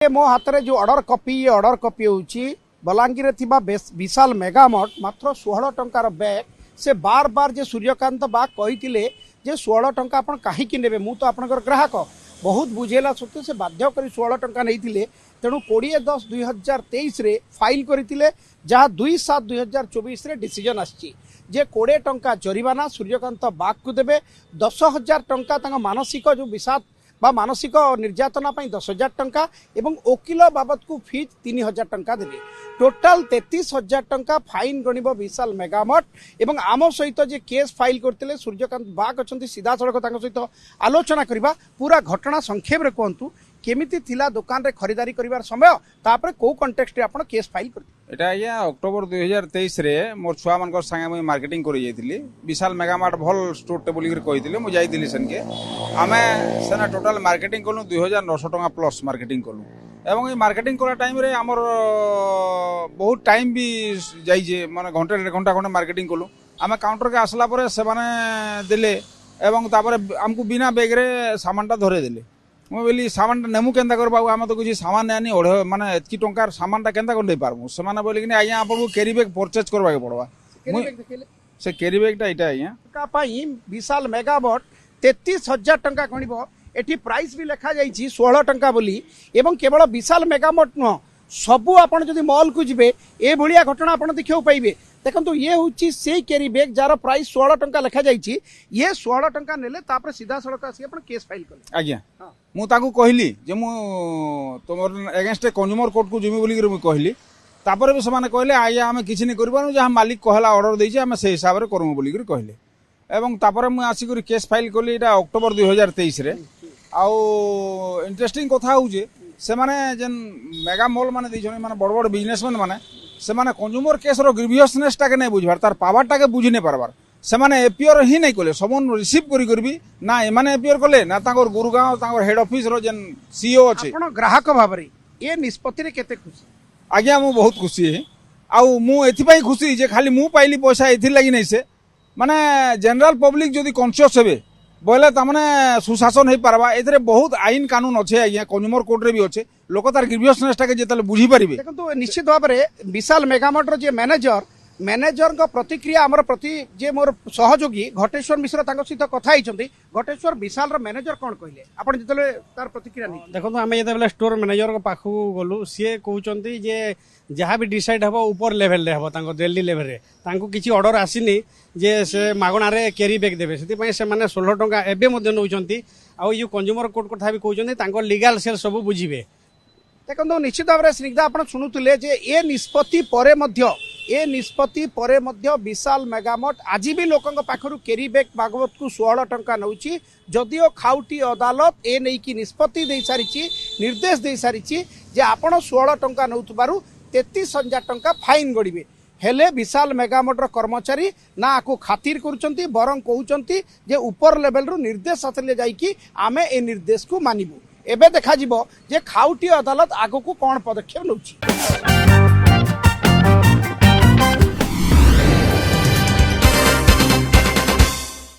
मो हाथ में जो ऑर्डर कॉपी ये ऑर्डर कॉपी होची बलांगीर थिबा विशाल मेगामट मात्र 16 टंकार बैग से बार बार जे सूर्यकांत बा कही जे 16 टंका आपण काहीकि नेबे मु तो आपनकर ग्राहक बहुत बुझेला सत्य से बाध्य करी 16 टंका नहीं तेणु 20/10/2023 रे फाइल करथिले जहाँ 2/7/2024 रे डिसीजन आछि जे 20 टंका जरिमाना सूर्यकांत बाग को देबे 10,000 टंका तांगा मानसिक जो विषाद बा मानसिक निर्यातना 10,000 टंका एवं वकिल बाबद को फीस 3,000 टंका देवे टोटाल 33,000 टंका फाइन गणिब विशाल मेगामट एवं आम सहित जे केस फाइल करते सूर्यकांत बाग अच्छा सीधा सड़क सहित आलोचना करवा पूरा घटना संक्षेप में कहतु केमिति थिला दुकान रे खरीदारी करिवार समय तापर को कॉन्टेक्स्ट रे आपण केस फाइल करते एटा या अक्टोबर 2023 रे मोर छुआ मानकर संगे मुई मार्केटिंग करि जाइतिली विशाल मेगामार्ट भल स्टोर टे बोली कहितिले मु जाइतिली सनके आमे सेना टोटल मार्केटिंग कलु 2,900 टका प्लस मार्केटिंग कलु एवं मार्केटिंग करा टाइम रे हमर बहुत टाइम भी जाई जे माने घंटा घंटा मार्केटिंग कलु आमे काउंटर के आसला परे से माने देले एवं तापर हमकु बिना बैग रे सामानटा धरे देले मु बोली सामान नेमु केंदा कर बाबू आम तो किसी सामान नहीं ओढ़ माने एतकी टंकार सामानटा केंदा कर दे पारमु से बोले कि आज्ञा आपन को कैरी बैग परचेज करबा के पड़वा से कैरी बैगटा इटा आज्ञा का पई विशाल मेगामट 33,000 टंका गणिब एठी प्राइस भी लिखा जाइछि 16 टंका बोली एवं केवल विशाल मेगामट न सबू आपन जदि मॉल को जिबे ए भलिया घटना आपन देखियो पाइबे देखो ये हूँ से कैरी बैग जार प्राइस 16 टंका लिखा जाइए ये 16 टंका नेले तापर सीधा सड़क आसी अपन केस फाइल कले आज्ञा मु ताकू कहली जे मु तुमर अगेंस्ट कंज्यूमर कोर्ट को जिमी बोली मु कहली तापर भी से कहले आज्ञा आम किसी नहीं करबानु जहाँ मालिक कहला ऑर्डर देइछे आम से हिसाब रे करमु बोली कहले एवं तापर मु आसिक केस फाइल कली एटा अक्टोबर 2023 रे आउ इंटरेस्टिंग कथा हूँ से माने जेन मेगा मॉल माने देइछन माने बड़ बड़ बिजनेसमैन माने से माने कंज्यूमर केस रो ग्रीवियसनेस टाके नहीं बुझबार तार पावर टाके बुझी नहीं पारबार से माने एपियर ही नहीं कले सबन रिसीव करी भी ना एमाने एपियर कले ना तांगर गुरुगांव तांगर हेड ऑफिस रो जेन सीईओ अछि आपण ग्राहक भाबरे ए निष्पत्ति रे केते खुशी आज्ञा मु बहुत खुशी है आउ मु एथि पई खुशी जे खाली मु पाइली पैसा एथि लागि नहीं से माने जनरल पब्लिक जदी कॉन्शियस हेबे बोले तमने सुशासन हो पारबा एथरे बहुत आईन कानून अच्छे आज्ञा कंज्यूमर कोर्ट रे भी अच्छे लोक तार ग्रीवियसनेस टाके जेतले बुझी परिबे देखंतु निश्चित भाव में विशाल मेगामट रो जे मैनेजर का प्रतिक्रिया आमर प्रति जे मोर सहयोगी घटेश्वर मिश्र तांको सहित कथा हिचंती घटेश्वर विशाल रो मैनेजर कोन कहले आपण जेतले तार प्रतिक्रिया नै देखो आम जो स्टोर मैनेजर को पाखु गलु सी कहते जे जहाँ भी डिसाइड हम ऊपर लेवल रे हम दिल्ली लेवल रे तांको किसी ऑर्डर आसीनी जे से मागणार कैरी बैग देवे से माने 16 टंका एवं नौकरी आउ ये कंज्यूमर कोर्ट कथा भी कहते लीगल सेल सब बुझे देखो निश्चित भाव में स्निग्धा आप शुणुले ए निष्पत्ति परे विशाल मेगामट आज भी लोकों पाखर कैरी बैग बाबद को 16 टंका नौची जदिओ खाउटी अदालत ए नहीं कि निष्पत्ति दे सारी निर्देश दे सारी जे आपण 16 टंका नौथबारु 33,000 टंका फाइन गड़िबे हेले विशाल मेगामट कर्मचारी ना आपको खातिर करुचंती बरं कहउचंती जे ऊपर लेवल रु निर्देश आसले जाइकी आमे ए निर्देश को मानिबु एबे देखा जिवो जे खाउटी अदालत आगो को कोन पदक्षेप नउची।